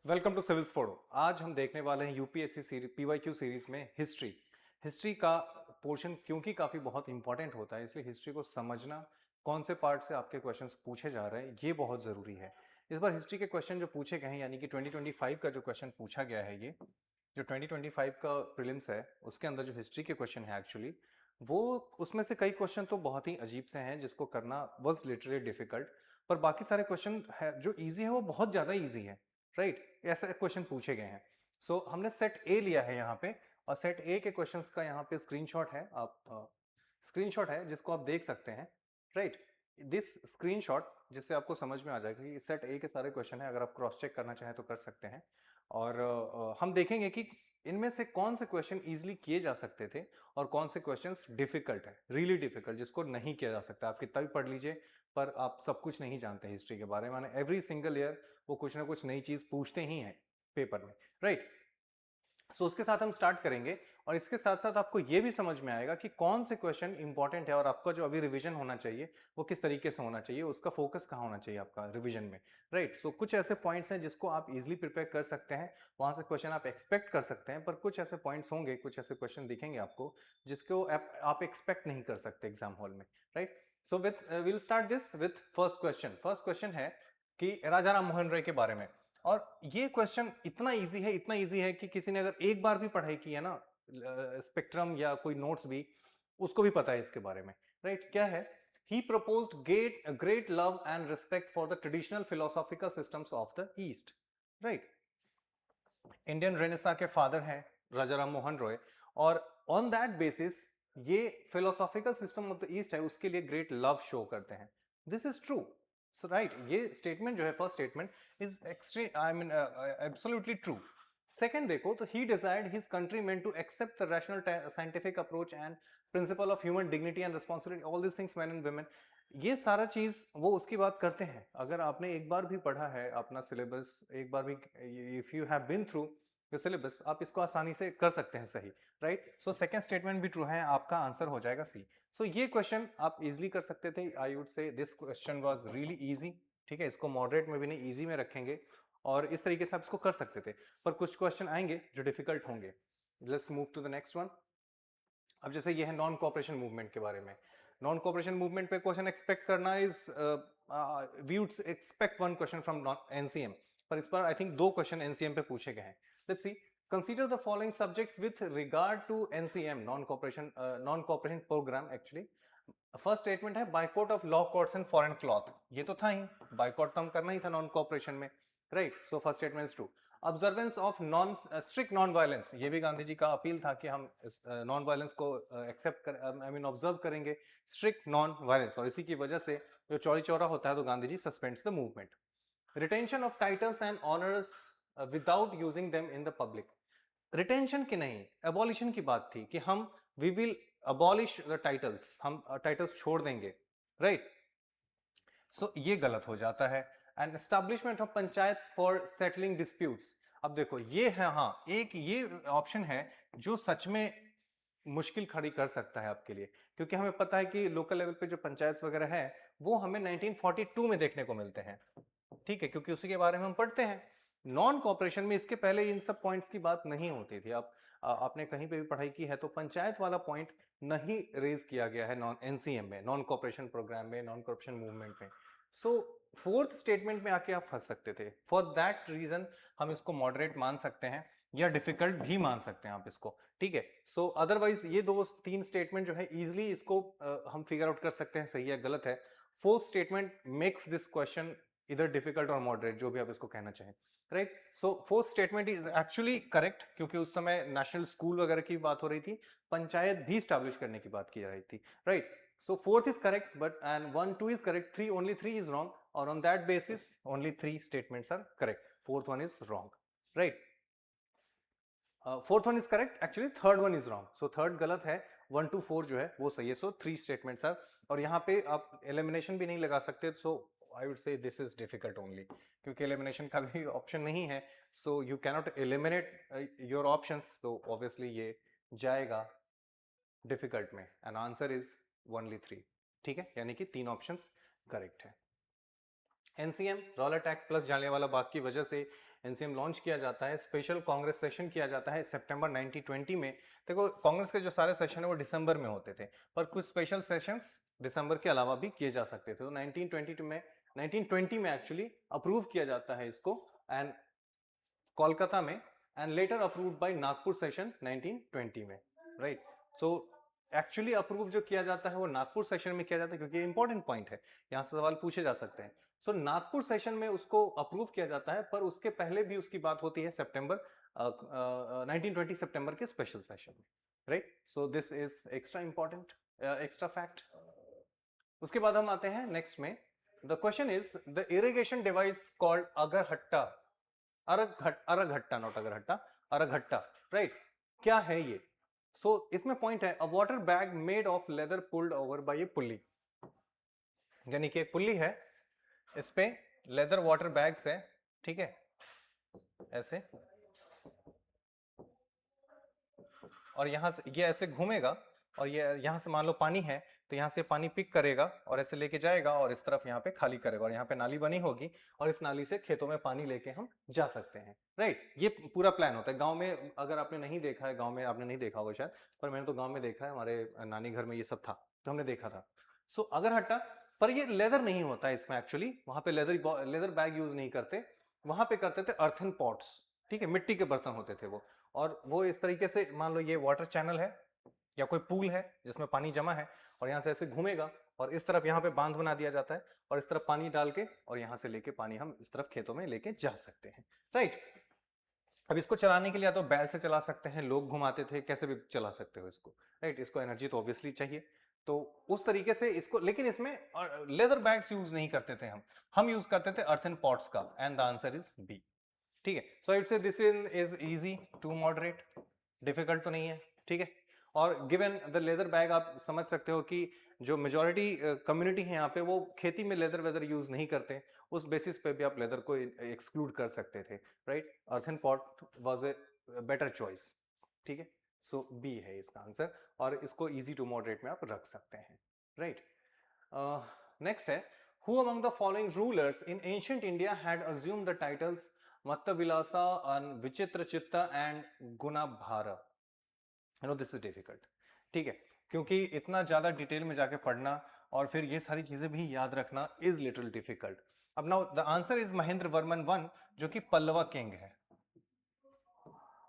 Welcome to civils फोड़ो। आज हम देखने वाले हैं यूपीएससी सीरीज पीवाईक्यू सीरीज में हिस्ट्री का पोर्शन, क्योंकि काफ़ी बहुत इंपॉर्टेंट होता है, इसलिए हिस्ट्री को समझना, कौन से पार्ट से आपके क्वेश्चंस पूछे जा रहे हैं, ये बहुत ज़रूरी है। इस बार हिस्ट्री के क्वेश्चन जो पूछे गए हैं, यानी कि 2025 का जो क्वेश्चन पूछा गया है, ये जो 2025 का प्रीलिम्स है उसके अंदर जो हिस्ट्री के क्वेश्चन है एक्चुअली, वो उसमें से कई क्वेश्चन तो बहुत ही अजीब से हैं जिसको करना वॉज लिटरली डिफिकल्ट, पर बाकी सारे क्वेश्चन है जो ईजी है वो बहुत ज़्यादा ईजी है। राइट, ऐसे क्वेश्चन पूछे गए हैं। सो हमने सेट ए लिया है यहाँ पे, और सेट ए के क्वेश्चंस का यहाँ पे स्क्रीनशॉट है, आप स्क्रीनशॉट है जिसको आप देख सकते हैं। राइट, दिस स्क्रीनशॉट जिससे आपको समझ में आ जाएगा कि सेट ए के सारे क्वेश्चन है, अगर आप क्रॉस चेक करना चाहें तो कर सकते हैं। और हम देखेंगे कि इनमें से कौन से क्वेश्चन इजीली किए जा सकते थे और कौन से क्वेश्चंस डिफिकल्ट है, रियली डिफिकल्ट, जिसको नहीं किया जा सकता। आप कितना भी पढ़ लीजिए पर आप सब कुछ नहीं जानते हिस्ट्री के बारे में। एवरी सिंगल ईयर वो कुछ ना कुछ नई चीज पूछते ही हैं पेपर में। राइट, सो उसके साथ हम स्टार्ट करेंगे, और इसके साथ साथ आपको ये भी समझ में आएगा कि कौन से क्वेश्चन इंपॉर्टेंट है और आपका जो अभी रिवीजन होना चाहिए वो किस तरीके से होना चाहिए, उसका फोकस कहाँ होना चाहिए आपका रिवीजन में। राइट, सो कुछ ऐसे पॉइंट्स हैं जिसको आप इजीली प्रिपेयर कर सकते हैं, वहां से क्वेश्चन आप एक्सपेक्ट कर सकते हैं, पर कुछ ऐसे पॉइंट्स होंगे, कुछ ऐसे क्वेश्चन दिखेंगे आपको जिसको आप एक्सपेक्ट नहीं कर सकते एग्जाम हॉल में। Right, so will start this with first question. First question है कि राजा राम मोहन राय के बारे में, और ये क्वेश्चन इतना इजी है, इतना इजी है कि किसी ने अगर एक बार भी पढ़ाई की है ना, स्पेक्ट्रम या कोई नोट्स भी, उसको भी पता है इसके बारे में। राइट, क्या है? He proposed great love and respect for the traditional philosophical systems of the east. Right, Indian renaissance के फादर हैं राजा राम मोहन रॉय, और ऑन दैट बेसिस ये philosophical system of the east है उसके लिए ग्रेट लव शो करते हैं। This is true. So right, ये स्टेटमेंट जो है, first statement is extreme, I mean absolutely true. Second देखो तो, he desired his countrymen to accept the rational scientific approach and principle of human dignity and responsibility, all this things, man and women. ये सारा चीज वो उसकी बात करते हैं। अगर आपने एक बार भी पढ़ा है अपना सिलेबस, एक बार भी, if you have been through the syllabus, आप इसको आसानी से कर सकते हैं सही। राइट, सो सेकंड स्टेटमेंट भी ट्रू है, आपका आंसर हो जाएगा सी। सो ये क्वेश्चन आप इजीली कर सकते थे। आई would say this question was really easy. ठीक है, इसको मॉडरेट में भी नहीं, इजी में रखेंगे, और इस तरीके से आप इसको कर सकते थे। पर कुछ क्वेश्चन आएंगे जो डिफिकल्ट होंगे। Let's move to the next one. अब जैसे ये है नॉन कॉपरेशन मूवमेंट के बारे में। नॉन कॉपरेशन मूवमेंट पे क्वेश्चन एक्सपेक्ट करना is, we would expect one question from NCM, पर इस बार आई थिंक दो क्वेश्चन एनसीएम पे पूछे गए हैं। Let's see, consider the following subjects with regard to NCM, non cooperation program actually. First statement है boycott of law courts and foreign cloth. ये तो था ही, बाइकआउट तो हम करना ही था नॉन कॉपरेशन में। Right, so first statement is true. Observance of strict non violence, ये भी गांधी जी का अपील था कि हम नॉन वायलेंस को एक्सेप्ट कर, आई मीन ऑब्जर्व करेंगे, स्ट्रिक्ट नॉन वायलेंस, और इसी की वजह से जो चौरी चौरा होता है तो Gandhi ji suspends the movement. Retention of titles and honours without using them in the public. Retention की नहीं, एबॉलिशन की बात थी कि हम we will abolish the titles, हम टाइटल्स छोड़ देंगे। राइट, सो ये गलत हो जाता है। And establishment of panchayat for settling disputes. अब देखो ये है, हाँ, एक ये ऑप्शन है जो सच में मुश्किल खड़ी कर सकता है आपके लिए, क्योंकि हमें पता है कि लोकल लेवल पे जो पंचायत वगैरह है वो हमें 1942 में देखने को मिलते हैं। ठीक है, क्योंकि उसी के बारे में हम पढ़ते हैं। नॉन कॉपरेशन में इसके पहले इन सब पॉइंट्स की बात नहीं होती थी। आपने कहीं पे भी पढ़ाई की है तो पंचायत वाला पॉइंट नहीं रेज किया गया है नॉन एनसीएम में, नॉन कॉपरेशन प्रोग्राम में, नॉन कॉपरेशन मूवमेंट में। सो फोर्थ स्टेटमेंट में आके आप फंस सकते थे। फॉर दैट रीजन हम इसको मॉडरेट मान सकते हैं या डिफिकल्ट भी मान सकते हैं आप इसको। ठीक है, सो अदरवाइज ये दो तीन स्टेटमेंट जो है इजिली इसको हम फिगर आउट कर सकते हैं सही है गलत है। Fourth statement makes this question इधर डिफिकल्ट और मॉडरेट, जो भी आप इसको कहना चाहें। Right, so fourth statement is actually correct, क्योंकि उस समय नेशनल स्कूल वगैरह की बात हो रही थी, पंचायत भी स्टैब्लिश करने की बात की जा रही थी। Right, so fourth is correct, but and 1 2 is correct, 3 only 3 is wrong, और on that basis only 3 statements are correct, fourth one is wrong. Right, fourth one is correct, actually third one is wrong. So third गलत है, 1 to 4 जो है वो सही है। सो 3 statements are, और यहाँ पे आप एलिमिनेशन भी नहीं लगा सकते। So I would say this is difficult only, क्योंकि एलिमिनेशन का भी ऑप्शन नहीं है। So you cannot eliminate your options, तो ऑब्वियसली ये जाएगा डिफिकल्ट में, एंड आंसर इज ओनली 3। ठीक है, यानी कि 3 ऑप्शंस करेक्ट है। NCM, Rowlatt Act plus Jallianwala Bagh की वजह से एनसीएम लॉन्च किया जाता है, स्पेशल कांग्रेस सेशन किया जाता है सितंबर 1920 में। देखो कांग्रेस के जो सारे सेशन है वो दिसंबर में होते थे, पर कुछ स्पेशल सेशंस दिसंबर के अलावा भी किए जा सकते थे। तो 1920 में एक्चुअली अप्रूव किया जाता है इसको एंड कोलकाता में, and later approved by Nagpur session 1920 में, राइट। सो एक्चुअली अप्रूव जो किया जाता है वो नागपुर सेशन में किया जाता है, क्योंकि ये इंपॉर्टेंट पॉइंट है, यहां से सवाल पूछे जा सकते हैं। सो नागपुर सेशन में उसको अप्रूव किया जाता है, पर उसके पहले भी उसकी बात होती है सितंबर 1920 सितंबर के स्पेशल सेशन में, right. So this is extra important, extra fact. उसके बाद हम आते हैं नेक्स्ट में। The question is the irrigation device called agarhatta, araghatta not agarhatta, araghatta, right. क्या है ये? इसमें पॉइंट है, a water bag made of leather pulled over by a pulley, यानी कि एक पुल्ली है, इस पे लेदर वाटर बैग्स है, ठीक है, ऐसे, और यहां से ये ऐसे घूमेगा, और ये यहां से मान लो पानी है, तो यहाँ से पानी पिक करेगा और ऐसे लेके जाएगा और इस तरफ यहाँ पे खाली करेगा, और यहाँ पे नाली बनी होगी और इस नाली से खेतों में पानी लेके हम जा सकते हैं, राइट। ये पूरा प्लान होता है। गांव में अगर आपने नहीं देखा है, गांव में आपने नहीं देखा होगा शायद, पर मैंने तो गांव में देखा है, हमारे नानी घर में ये सब था तो हमने देखा था। सो अगरहट्टा, पर ये लेदर नहीं होता है इसमें एक्चुअली, वहां पे लेदर बैग यूज नहीं करते, वहां पे करते थे अर्थन पॉट्स, ठीक है, मिट्टी के बर्तन होते थे वो, और वो इस तरीके से, मान लो ये वाटर चैनल है या कोई पूल है जिसमें पानी जमा है, और यहाँ से ऐसे घूमेगा और इस तरफ यहाँ पे बांध बना दिया जाता है, और इस तरफ पानी डाल के और यहाँ से लेके पानी हम इस तरफ खेतों में लेके जा सकते हैं, राइट। अब इसको चलाने के लिए या तो बैल से चला सकते हैं, लोग घुमाते थे, कैसे भी चला सकते हो इसको, राइट। इसको एनर्जी तो ऑब्वियसली चाहिए, तो उस तरीके से इसको, लेकिन इसमें लेदर बैग्स यूज नहीं करते थे हम यूज करते थे अर्थन पॉट्स का, and the answer is B, ठीक है। So it's this is easy to moderate, difficult तो नहीं है, ठीक है। और गिवन द लेदर बैग, आप समझ सकते हो कि जो मेजॉरिटी कम्युनिटी है यहाँ पे वो खेती में लेदर वेदर यूज नहीं करते, उस बेसिस पे भी आप लेदर को एक्सक्लूड कर सकते थे, right. Earthen pot was a better choice, ठीक है। सो बी है इसका आंसर, और इसको इजी टू मॉडरेट में आप रख सकते हैं, राइट। नेक्स्ट है, who among the following rulers in ancient India had assumed the titles Mattavilasa and Vichitrachitta and Gunabhara? You know this is difficult, ठीक है, क्योंकि इतना ज्यादा डिटेल में जाके पढ़ना और फिर ये सारी चीजें भी याद रखना इज लिटिल डिफिकल्ट। अब now the answer is Mahendra Varman one, जो कि पल्लवा किंग है,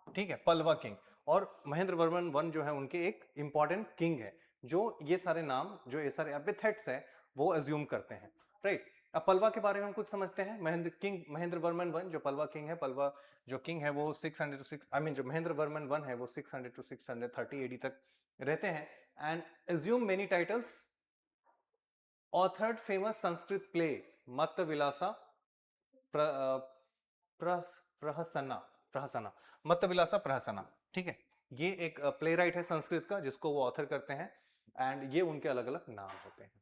ठीक है, पल्लवा किंग। और महेंद्र वर्मन वन जो है उनके एक इंपॉर्टेंट किंग है, जो ये सारे नाम, जो ये सारे एपिथेट्स है वो एज्यूम करते हैं, राइट। अब पलवा के बारे में हम कुछ समझते हैं। महेंद्र वर्मन वन जो पलवा किंग है, पलवा जो किंग है वो 600 टू 6 आई मीन जो महेंद्र वर्मन वन है वो 600 टू 630 एडी तक रहते हैं, and assume many titles, authored famous Sanskrit play Mattavilasa Prahasana, Prahasana, Mattavilasa Prahasana, ठीक है। ये एक प्ले राइट है संस्कृत का जिसको वो ऑथर करते हैं, एंड ये उनके अलग अलग नाम होते हैं,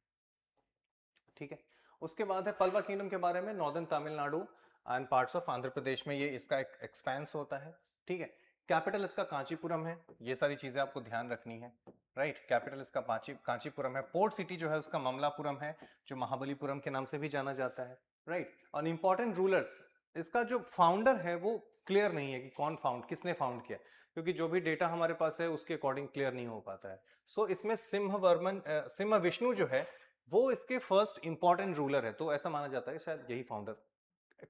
ठीक है। उसके बाद है पल्वा किंगडम के बारे में, northern Tamil Nadu and parts of Andhra Pradesh में ये इसका एक एक्सपेंस होता है, ठीक है। कैपिटल इसका कांचीपुरम है, ये सारी चीजें आपको ध्यान रखनी है, राइट। कैपिटल इसका कांचीपुरम है। पोर्ट सिटी जो है उसका ममलापुरम है, जो महाबलीपुरम के नाम से भी जाना जाता है, राइट। और इंपॉर्टेंट रूलर्स, इसका जो फाउंडर है वो क्लियर नहीं है कि कौन किसने फाउंड किया, क्योंकि जो भी डेटा हमारे पास है उसके अकॉर्डिंग क्लियर नहीं हो पाता है। सो इसमें सिंह विष्णु जो है वो इसके फर्स्ट इंपॉर्टेंट रूलर है, तो ऐसा माना जाता है शायद यही फाउंडर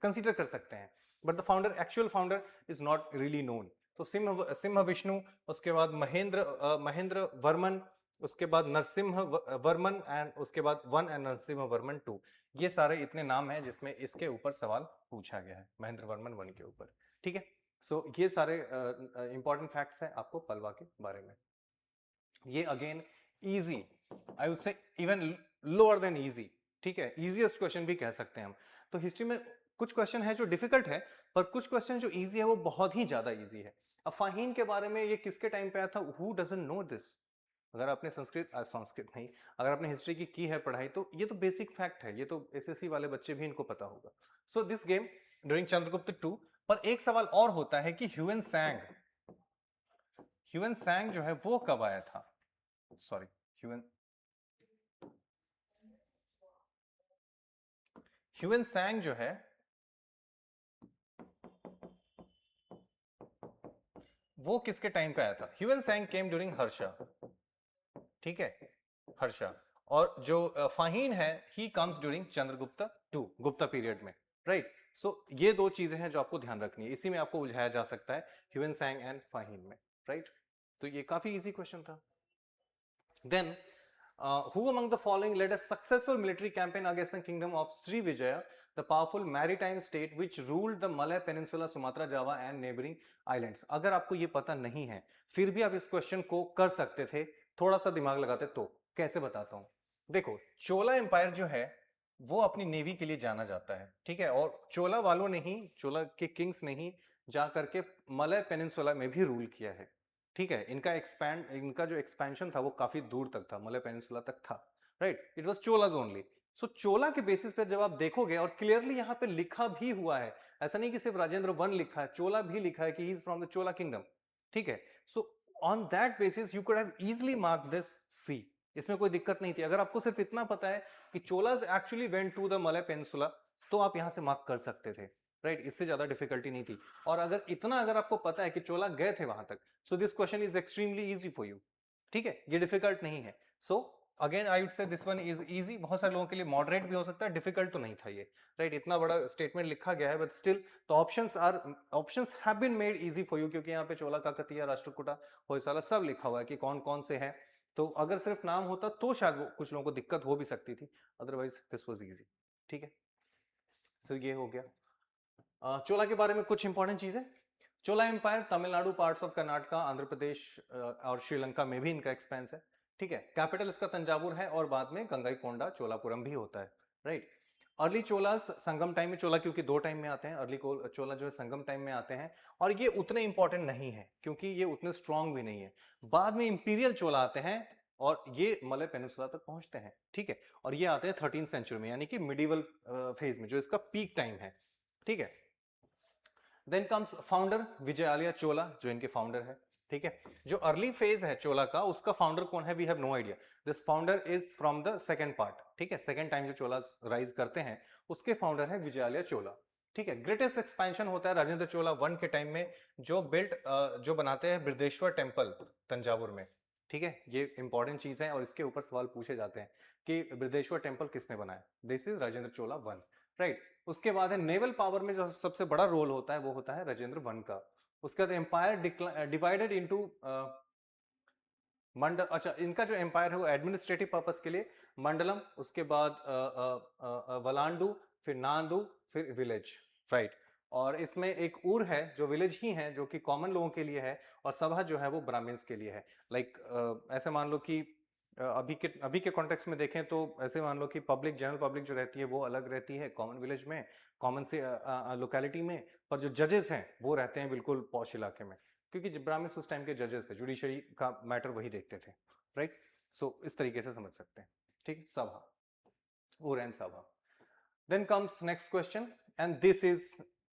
कंसीडर कर सकते हैं, but the founder, actual founder is not really known. तो सिंह विष्णु, उसके बाद महेंद्र वर्मन, उसके बाद नरसिम्हा वर्मन, एंड उसके बाद one and Narasimha Varman two, ये सारे इतने नाम हैं जिसमें इसके ऊपर सवाल पूछा गया है, महेंद्र वर्मन वन के ऊपर, ठीक है। सो ये सारे इंपॉर्टेंट फैक्ट्स हैं आपको पलवा के बारे में। ये अगेन इजी, आई वुड से इवन लोअर देन इजी, ठीक है, इजीएस्ट क्वेश्चन भी कह सकते हैं हम। तो हिस्ट्री में कुछ क्वेश्चन है जो डिफिकल्ट है, पर कुछ क्वेश्चन जो इजी है वो बहुत ही ज्यादा इजी है। अब फाहीन के बारे में, ये किसके टाइम पे आया था, हु डजंट नो दिस? अगर आपने संस्कृत नहीं, अगर आपने हिस्ट्री की है पढ़ाई, तो ये तो बेसिक फैक्ट है, ये तो एसएससी वाले बच्चे भी इनको पता होगा। So this came during Chandragupta two. पर एक सवाल और होता है कि ह्यूएन सांग जो है वो कब आया था? सॉरी, ह्यूएन सांग जो है वो किसके टाइम पे आया था? Hiuen Tsang came during Harsha, ठीक है, हर्षा। और जो फाहीन है he comes during Chandragupta two, Gupta period में, राइट। सो ये दो चीजें हैं जो आपको ध्यान रखनी है, इसी में आपको उलझाया जा सकता है, ह्यूएन सैंग एंड फाहीन में, राइट। तो ये काफी इजी क्वेश्चन था। Then who among the following led a successful military campaign against the kingdom of Srivijaya, the powerful maritime state which ruled the Malay Peninsula, Sumatra, Java and neighboring islands? अगर आपको ये पता नहीं है फिर भी आप इस क्वेश्चन को कर सकते थे, थोड़ा सा दिमाग लगाते तो। कैसे बताता हूं, देखो चोला एम्पायर जो है वो अपनी नेवी के लिए जाना जाता है, ठीक है, और चोला वालों ने ही, चोला के किंग्स ने ही जा करके मलय पेनिनसुला में भी रूल किया है, ठीक है। इनका जो एक्सपेंशन था वो काफी दूर तक था, मलय पेनिनसुला तक था, right. It was Cholas only. So Chola के बेसिस पे जब आप देखोगे, और क्लियरली यहाँ पे लिखा भी हुआ है, ऐसा नहीं कि सिर्फ राजेंद्र वन लिखा है, चोला भी लिखा है कि he is from the Chola kingdom, ठीक है। So on that basis you could have easily mark this C, इसमें कोई दिक्कत नहीं थी। अगर आपको सिर्फ इतना पता है कि Cholas actually went to the Malay peninsula, तो आप यहां से मार्क कर सकते थे, राइट। इससे ज्यादा डिफिकल्टी नहीं थी। और अगर आपको पता है कि चोला गए थे वहां तक, so this question is extremely easy for you, ठीक है, ये डिफिकल्ट नहीं है। So again I would say this one is easy, बहुत सारे लोगों के लिए मॉडरेट भी हो सकता है, डिफिकल्ट तो नहीं था ये, राइट। इतना बड़ा स्टेटमेंट लिखा गया है, बट स्टिल तो options have been made easy for you, क्योंकि यहाँ पे चोला, काकतीय, राष्ट्रकूटा, होयसाला सब लिखा हुआ है कि कौन कौन से हैं। तो अगर सिर्फ नाम होता तो शायद कुछ लोगों को दिक्कत हो भी सकती थी, अदरवाइज दिस वाज इजी, ठीक है। सो ये हो गया चोला के बारे में कुछ इंपॉर्टेंट चीजें। Chola empire Tamil Nadu, parts of Karnataka, Andhra Pradesh और श्रीलंका में भी इनका एक्सपेंस है, ठीक है। कैपिटल इसका तंजावुर है और बाद में गंगाईकोंडा चोलापुरम भी होता है, राइट। अर्ली चोला संगम टाइम में, चोला क्योंकि दो टाइम में आते हैं, अर्ली चोला जो है संगम टाइम में आते हैं, और ये उतने इंपॉर्टेंट नहीं है क्योंकि ये उतने स्ट्रांग भी नहीं है। बाद में इंपीरियल चोला आते हैं और ये मलय पेनिनसुला तक पहुंचते हैं, ठीक है, और ये आते हैं 13th सेंचुरी में, यानी कि मिडिवल फेज में, जो इसका पीक टाइम है, ठीक है। देन कम्स फाउंडर विजयालय चोला, जो इनके फाउंडर है, ठीक है। जो अर्ली फेज है चोला का, उसका फाउंडर कौन है, we have no idea. This founder is from the second part, ठीक है, सेकंड टाइम जो चोला राइज करते हैं उसके फाउंडर है विजयालय चोला, ठीक है। ग्रेटेस्ट एक्सपेंशन होता है राजेंद्र चोला वन के टाइम में, जो बनाते हैं बृहदेश्वर टेम्पल तंजावुर में, ठीक है। ये इंपॉर्टेंट चीज है और इसके ऊपर सवाल पूछे जाते हैं कि बृहदेश्वर टेम्पल किसने बनाया, this is Rajendra Chola one, right. उसके बाद है नेवल पावर में जो सबसे बड़ा रोल होता है वो होता है राजेंद्र वन का। उसके बाद एम्पायर डिवाइडेड इनटू मंडल, अच्छा इनका जो एम्पायर है वो एडमिनिस्ट्रेटिव पर्पस के लिए मंडलम, उसके बाद वलांडू, फिर नांदू, फिर विलेज, राइट। और इसमें एक ऊर है जो विलेज ही है, जो कि कॉमन लोगों के लिए है, और सभा जो है वो ब्राह्मण्स के लिए है। लाइक ऐसे मान लो कि अभी के कॉन्टेक्स्ट में देखें तो ऐसे मान लो कि पब्लिक, जनरल पब्लिक जो रहती है वो अलग रहती है कॉमन विलेज में, कॉमन से लोकेलिटी में, पर जो जजेस हैं वो रहते हैं बिल्कुल पॉश इलाके में, क्योंकि ब्राह्मण्स उस टाइम के जजेस थे, जुडिशरी का मैटर वही देखते थे, राइट। सो इस तरीके से समझ सकते हैं, ठीक। सभा, Ur and Sabha. Then comes next question, and this is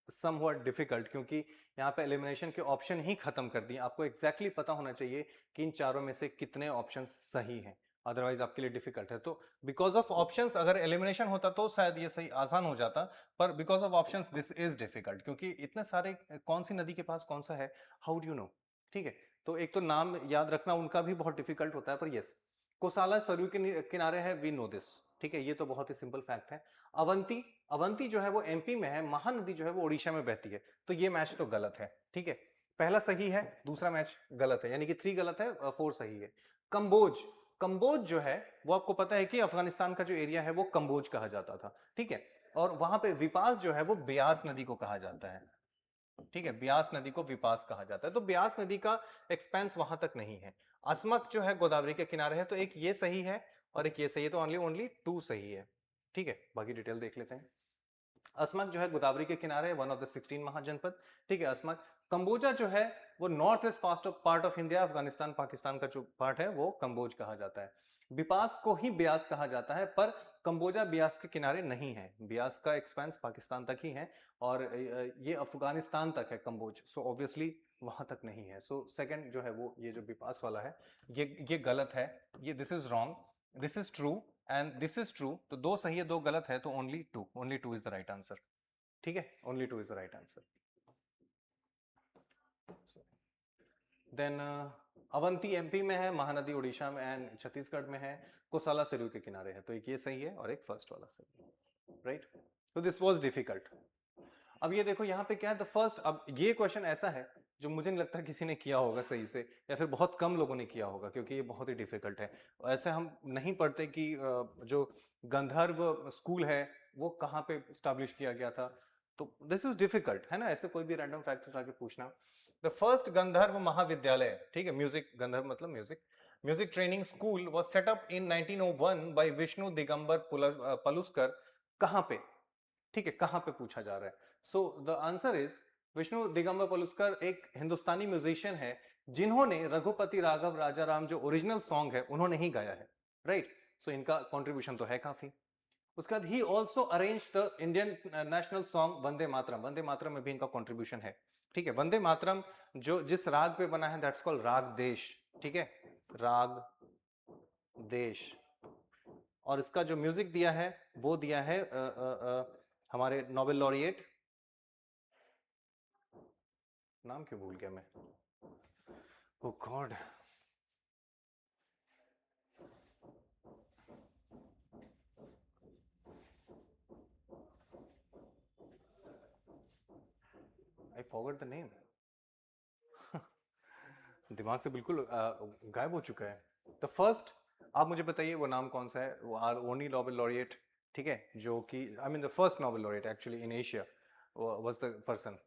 somewhat difficult, क्योंकि यहाँ पे एलिमिनेशन के ऑप्शन ही खत्म कर दिए। आपको एग्जैक्टली पता होना चाहिए कि इन चारों में से कितने ऑप्शंस सही हैं, अदरवाइज आपके लिए डिफिकल्ट है। तो बिकॉज ऑफ ऑप्शंस, अगर एलिमिनेशन होता तो शायद ये सही आसान हो जाता, पर because of options this is difficult, क्योंकि इतने सारे, कौन सी नदी के पास कौन सा है, हाउ डू यू नो, ठीक है। तो एक तो नाम याद रखना उनका भी बहुत डिफिकल्ट होता है, पर यस, कोसाला सरयू के किनारे है, वी नो दिस, ठीक है, ये तो बहुत ही सिंपल फैक्ट है। अवंती, अवंती जो है वो एमपी में है, महानदी जो है वो ओडिशा में बहती है, तो ये मैच तो गलत है, ठीक है। पहला सही है, दूसरा मैच गलत है, यानी कि 3 गलत है, 4 सही है। कंबोज, कंबोज जो है वो आपको पता है कि अफगानिस्तान का जो एरिया है वो कंबोज कहा जाता था, ठीक है। और वहां पे विपास जो है वो ब्यास नदी को कहा जाता है, ठीक है, ब्यास नदी को विपास कहा जाता है, तो ब्यास नदी का एक्सपेंस वहां तक नहीं है। अस्मक जो है गोदावरी के किनारे है, तो एक ये सही है और एक ये सही है, तो ओनली 2 सही है, ठीक है। बाकी डिटेल देख लेते हैं। अस्मक जो है गोदावरी के किनारे, वन ऑफ द 16 महाजनपद, ठीक है, अस्मक। कंबोजा जो है वो north west part of India, Afghanistan Pakistan का जो पार्ट है वो कंबोज कहा जाता है। बिपास को ही ब्यास कहा जाता है, पर कंबोजा ब्यास के किनारे नहीं है, ब्यास का एक्सपेंस पाकिस्तान तक ही है, और ये अफगानिस्तान तक है कंबोज, सो ऑब्वियसली वहां तक नहीं है। सो सेकंड जो है वो ये जो बिपास वाला है, ये गलत है, ये this is wrong, this is true and this is true, तो 2 सही है 2 गलत है, तो only two is the right answer, ठीक है, only 2 is the right answer. Then Avanti MP में है, महानदी उड़ीसा में एंड छत्तीसगढ़ में है, कोसाला सरयू के किनारे है। तो एक ये सही है और एक फर्स्ट वाला सही, राइट। तो दिस वाज डिफिकल्ट। अब ये देखो यहाँ पे क्या है, द फर्स्ट। अब ये क्वेश्चन ऐसा है जो मुझे नहीं लगता किसी ने किया होगा सही से, या फिर बहुत कम लोगों ने किया होगा, क्योंकि ये बहुत ही डिफिकल्ट है। ऐसे हम नहीं पढ़ते कि जो गंधर्व स्कूल है वो कहाँ पे स्टैब्लिश किया गया था। तो दिस इज डिफिकल्ट है ना, ऐसे कोई भी रैंडम फैक्ट उठा के पूछना। द फर्स्ट गंधर्व महाविद्यालय, ठीक है, म्यूजिक, गंधर्व मतलब music, music training school was set up in 1901 by Vishnu Digambar Paluskar. कहाँ पे, ठीक है, कहाँ पे पूछा जा रहा है। So the answer is Vishnu Digambar Paluskar एक हिंदुस्तानी म्यूजिशियन है जिन्होंने रघुपति राघव राजा राम जो ओरिजिनल सॉन्ग है उन्होंने ही गाया है, राइट। सो इनका कंट्रीब्यूशन तो है काफी। उसके बाद he also arrange the Indian national song Vande Mataram, Vande Mataram में भी इनका कंट्रीब्यूशन है, ठीक है। वंदे मातरम जो जिस राग पे बना है दैट्स कॉल्ड राग देश, ठीक है, राग देश। और इसका जो म्यूजिक दिया है वो दिया है हमारे नोबेल लॉरिएट, नाम क्यों भूल गया मैं, oh God, I forgot the name. दिमाग से बिल्कुल गायब हो चुका है। द फर्स्ट, आप मुझे बताइए वो नाम कौन सा है, वो आर ओनली नोबेल लॉरिएट, ठीक है, जो कि I mean the first Nobel laureate actually in Asia was the person,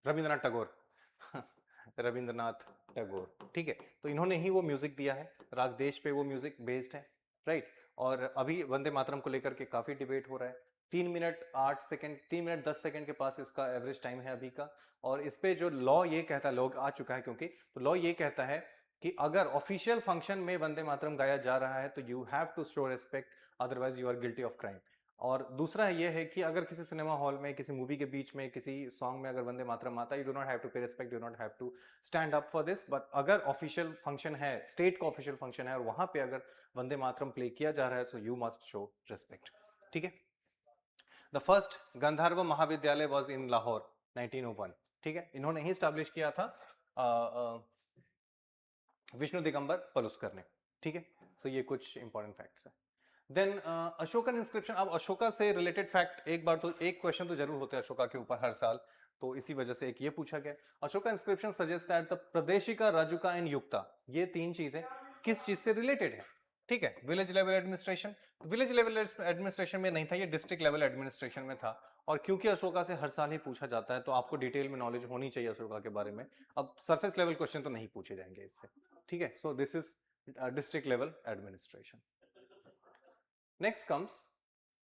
Rabindranath Tagore. Rabindranath Tagore, ठीक है। तो इन्होंने ही वो म्यूजिक दिया है, राग देश पे वो म्यूजिक बेस्ड है, राइट। और अभी वंदे मातरम को लेकर के काफी डिबेट हो रहा है। 3 मिनट 8 सेकंड, 3 मिनट 10 सेकंड के पास इसका एवरेज टाइम है अभी का। और इस पे जो लॉ ये कहता है, लॉ आ चुका है क्योंकि, तो लॉ ये कहता है कि अगर ऑफिशियल फंक्शन में वंदे मातरम गाया जा रहा है तो you have to show respect, otherwise you are guilty of crime. और दूसरा ये है कि अगर किसी सिनेमा हॉल में, किसी मूवी के बीच में, किसी सॉन्ग में अगर वंदे मातरम आता है, you do not have to pay respect, you not have to stand up for this. But अगर ऑफिशियल फंक्शन है, स्टेट का ऑफिशियल फंक्शन है और वहां पे अगर वंदे मातरम प्ले किया जा रहा है, so you must show respect, ठीक है। द फर्स्ट गंधर्व महाविद्यालय वॉज इन लाहौर 1901, ठीक है, इन्होंने ही स्टैब्लिश किया था विष्णु दिगंबर पलुस्कर ने, ठीक है। सो ये कुछ इंपॉर्टेंट फैक्ट्स है। Then Ashokan inscription. अब अशोका से रिलेटेड फैक्ट एक बार तो, एक क्वेश्चन तो जरूर होते हैं अशोका के ऊपर हर साल, तो इसी वजह से एक ये पूछा गया। Ashoka inscription suggest that the Pradeshika, Rajuka and Yukta, ये तीन चीजें किस चीज से रिलेटेड है, ठीक है, village level administration. Village level administration में नहीं था, ये डिस्ट्रिक्ट लेवल एडमिनिस्ट्रेशन में था। और क्योंकि अशोका से हर साल ही पूछा जाता है तो आपको डिटेल में नॉलेज होनी चाहिए अशोका के बारे में। अब सरफेस लेवल क्वेश्चन तो नहीं पूछे जाएंगे इससे, ठीक है। सो this is district level administration. Next comes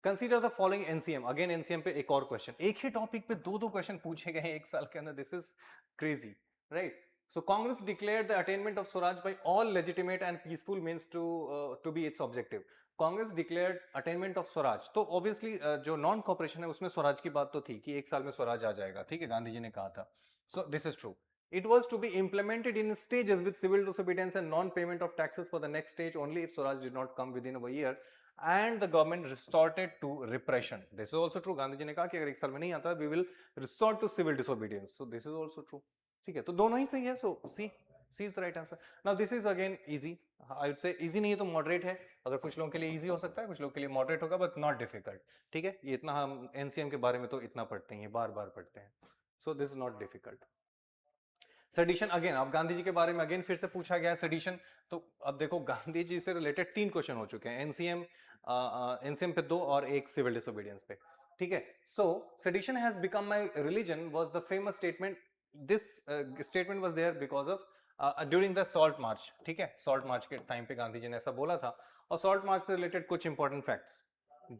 consider the following NCM. Again NCM पे एक और क्वेश्चन, एक ही टॉपिक पे दो दो क्वेश्चन पूछे गए एक साल के अंदर, this is crazy, right. So Congress declared the attainment of Swaraj by all legitimate and peaceful means to be its objective. Congress declared attainment of Swaraj, तो ऑब्वियसली जो नॉन कॉपरेशन है उसमें स्वराज की बात तो थी कि एक साल में स्वराज आ जाएगा, ठीक है, गांधी जी ने कहा था। सो this is true. It was to be implemented in stages with civil disobedience and non-payment of taxes for the next stage only if Swaraj did not come within a year and the government resorted to repression. This is also true. Gandhi ji ने कहा कि अगर एक साल में नहीं आता we will resort to civil disobedience. So this is also true. ठीक है, तो दोनों ही सही है। So C is the right answer. Now this is again easy. I would say easy नहीं है तो moderate है। अगर कुछ लोगों के लिए easy हो सकता है, कुछ लोगों के लिए moderate होगा, but not difficult. ठीक है, ये इतना हम NCM के बारे में तो इतना पढ़ते हैं, बार बार पढ़ते हैं। So this is not difficult. Sedition again, अब गांधी जी के बारे में अगेन फिर से पूछा गया सेडिशन। तो अब देखो गांधी जी से रिलेटेड 3 क्वेश्चन हो चुके हैं, एनसीएम पे 2 और एक सिविल डिसोबीडियंस पे, ठीक है। So sedition has become my religion was the famous statement. This statement was there because of during the salt march, ठीक है, सॉल्ट मार्च के टाइम पे गांधी जी ने ऐसा बोला था। और सॉल्ट मार्च से रिलेटेड कुछ इंपॉर्टेंट फैक्ट्स।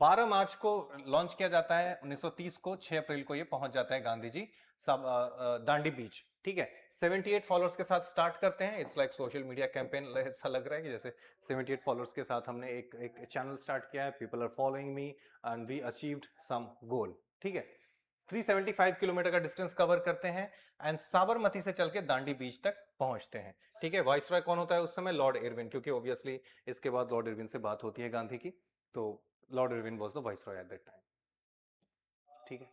12 मार्च को लॉन्च किया जाता है 1930 को, 6 अप्रैल को ये पहुंच जाता है गांधी जी सब दांडी बीच, ठीक है। 78 फॉलोअर्स के साथ स्टार्ट करते हैं। It's like social media campaign, ऐसा लग रहा है कि जैसे 78 फॉलोअर्स के साथ हमने एक चैनल स्टार्ट किया है, people are following me and we achieved some goal, ठीक है। 375 किलोमीटर का डिस्टेंस कवर करते हैं एंड साबरमती से चल के दांडी बीच तक पहुंचते हैं, ठीक है। वाइसरॉय कौन होता है उस समय? लॉर्ड इरविन, क्योंकि ऑब्वियसली इसके बाद लॉर्ड इरविन से बात होती है गांधी की, तो Lord Irwin was the viceroy at that time, ठीक है।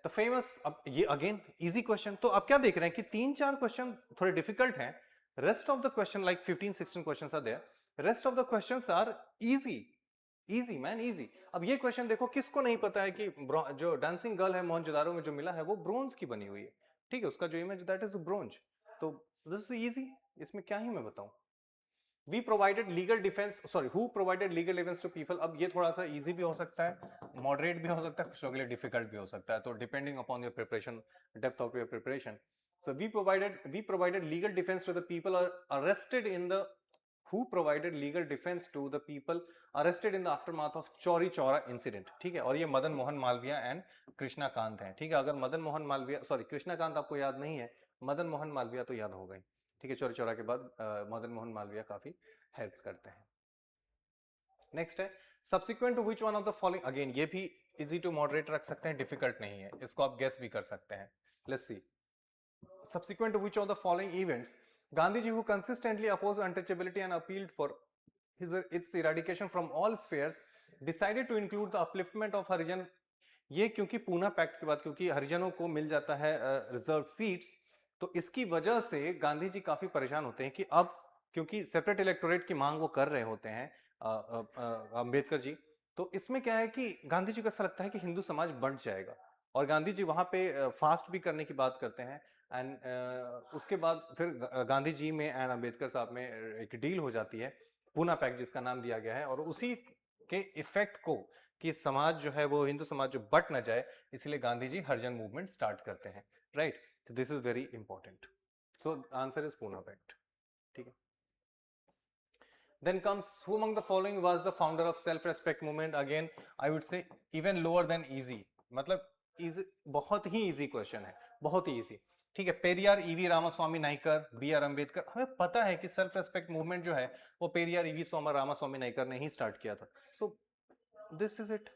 द फेमस, अब ये अगेन इजी क्वेश्चन। तो अब क्या देख रहे हैं कि 3-4 क्वेश्चन थोड़े डिफिकल्ट हैं, Rest of the question, like 15-16 questions are there. Rest of the questions are easy. Easy man, easy. अब ये क्वेश्चन देखो, किसको नहीं पता है कि जो डांसिंग गर्ल है मोहनजोदारो में जो मिला है वो ब्रोंज की बनी हुई है, ठीक है, उसका जो इमेज दैट इज ब्रोंज. तो दिस इज इजी, इसमें क्या ही मैं बताऊं. We provided legal defence, sorry, who provided legal defence to people. अब ये थोड़ा सा इजी भी हो सकता है, मॉडरेट भी हो सकता है, कुछ लोगों के लिए डिफिकल्ट भी हो सकता है, तो depending upon your preparation, depth of your preparation. So we provided legal defense to the people arrested in the who provided legal defense to the people arrested in the aftermath of Chauri Chaura incident. ठीक है, और ये Madan Mohan Malviya and Krishnakant हैं. ठीक है, अगर Madan Mohan Malviya, sorry, Krishnakant आपको याद नहीं है, मदन मोहन मालविया तो याद हो गई. ठीक है, चौरी चौरा के बाद मदन मोहन मालविया काफी हेल्प करते हैं. नेक्स्ट है subsequent to which one of the following. Again ये भी इजी टू मॉडरेट रख सकते हैं, डिफिकल्ट नहीं है, इसको आप गेस भी कर सकते हैं. Let's C. Subsequent to which of the following events Gandhiji, who consistently opposed untouchability and appealed for its eradication from all spheres, decided to include the upliftment of Harijan. ये क्योंकि पूना पैक्ट के बाद क्योंकि हरिजनों को मिल जाता है रिजर्व सीट्स, तो इसकी वजह से गांधी जी काफी परेशान होते हैं कि अब क्योंकि सेपरेट इलेक्टोरेट की मांग वो कर रहे होते हैं अंबेडकर जी. तो इसमें क्या है कि गांधी जी को ऐसा लगता है कि हिंदू समाज बंट जाएगा, और गांधी जी वहां पे फास्ट भी करने की बात करते हैं. एंड उसके बाद फिर गांधी जी में एंड अंबेडकर साहब में एक डील हो जाती है, पूना पैक्ट जिसका नाम दिया गया है, और उसी के इफेक्ट को कि समाज जो है वो हिंदू समाज जो बट न जाए, इसलिए गांधी जी हरिजन मूवमेंट स्टार्ट करते हैं. राइट, तो this is very important. So answer is Poona pact. ठीक है. Then comes who among the following was the founder of self-respect movement. Again, I would say even lower than easy. मतलब easy, बहुत ही easy question है, बहुत ही easy. ठीक है, Periyar, EV Ramaswamy Naicker, B R Ambedkar. हमें पता है कि सेल्फ रेस्पेक्ट मूवमेंट जो है वो पेरियार, ईवी रामास्वामी नाइकर ने ही स्टार्ट किया था. सो दिस इज इट.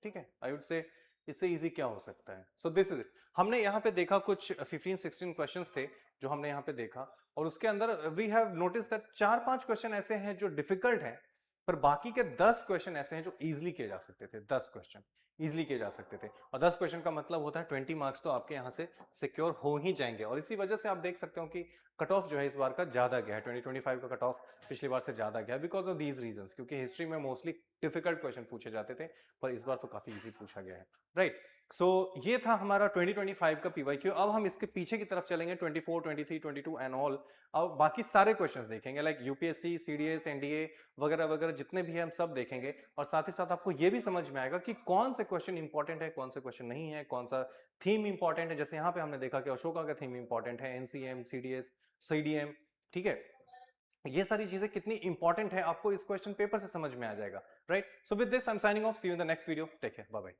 ठीक है, आई वुड से इससे इजी क्या हो सकता है. सो दिस इज इट. हमने यहाँ पे देखा कुछ 15-16 क्वेश्चंस थे जो हमने यहाँ पे देखा, और उसके अंदर we have notice that 4-5 question ऐसे हैं जो डिफिकल्ट हैं, पर बाकी के 10 क्वेश्चन ऐसे हैं जो इजीली किए जा सकते थे. 10 क्वेश्चन इजीली किए जा सकते थे, और 10 क्वेश्चन का मतलब होता है 20 मार्क्स तो आपके यहाँ से सिक्योर हो ही जाएंगे. और इसी वजह से आप देख सकते हो कि कट ऑफ जो है इस बार का ज्यादा गया है, 2025 का कट ऑफ पिछली बार से ज्यादा गया, बिकॉज ऑफ दीज रीजंस. क्योंकि हिस्ट्री में मोस्टली डिफिकल्ट क्वेश्चन पूछे जाते थे, पर इस बार तो काफी इजी पूछा गया है. राइट, सो ये था हमारा 2025 का पीवाईक्यू. अब हम इसके पीछे की तरफ चलेंगे, 24, 23, 22 एंड ऑल. अब बाकी सारे क्वेश्चंस देखेंगे, लाइक यूपीएससी, सीडीएस, एनडीए वगैरह वगैरह जितने भी हैं हम सब देखेंगे. और साथ ही साथ आपको ये भी समझ में आएगा कि कौन से क्वेश्चन इंपॉर्टेंट है, कौन से क्वेश्चन नहीं है, कौन सा थीम इंपॉर्टेंट है. जैसे यहाँ पे हमने देखा कि अशोका का थीम इंपॉर्टेंट है, एनसीएम, सीडीएस, सीडीएम. ठीक है, ये सारी चीजें कितनी इंपॉर्टेंट है आपको इस क्वेश्चन पेपर से समझ में आ जाएगा. Right, so with this I am signing off. See you in the next video. Take care, bye bye.